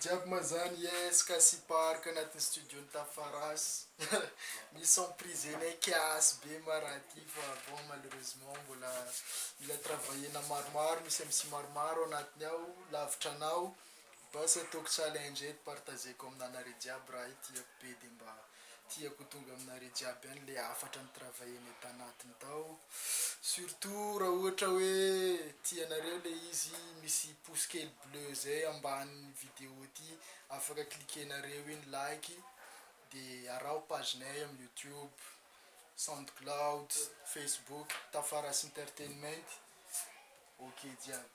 jiaby ma zany yes ka sy paraka anatin'ny studio ny Tafaras. Misy emprisonné kiasy be maraty fa bon malheureusement mbola mila travailler-na maromaro, misy MC maromaro anatiny ao, lavitra anao. Basa ataoko challenge eto partageko aminanareo jiaby raha tiako be dia mba tiako tonga aminareo jiaby any le afatra ny travailler-na eto anatiny tao. Surtout raha ohatra hoe tianareo le izy misy pouce kely bleu zay ambanin'ny vidéo ty, afaka cliquenareo iny like dia arao pagenay amin'ny YouTube, SoundCloud, Facebook, Tafaras Entertainment. Ok jiaby.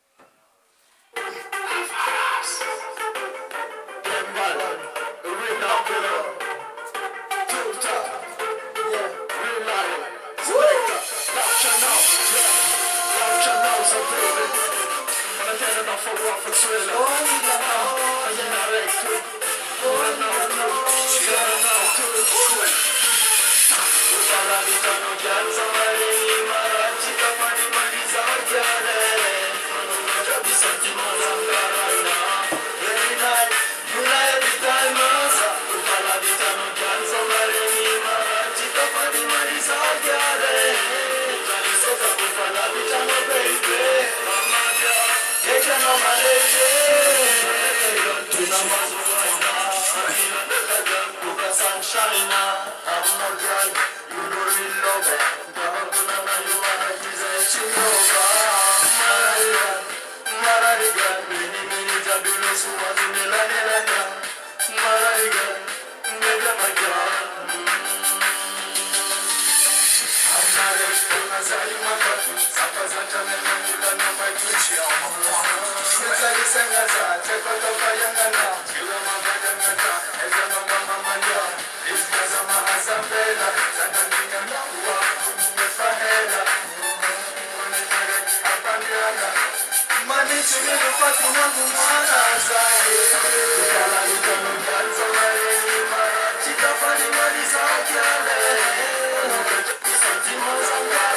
Chita fani mali za kiale, senti mo zanga.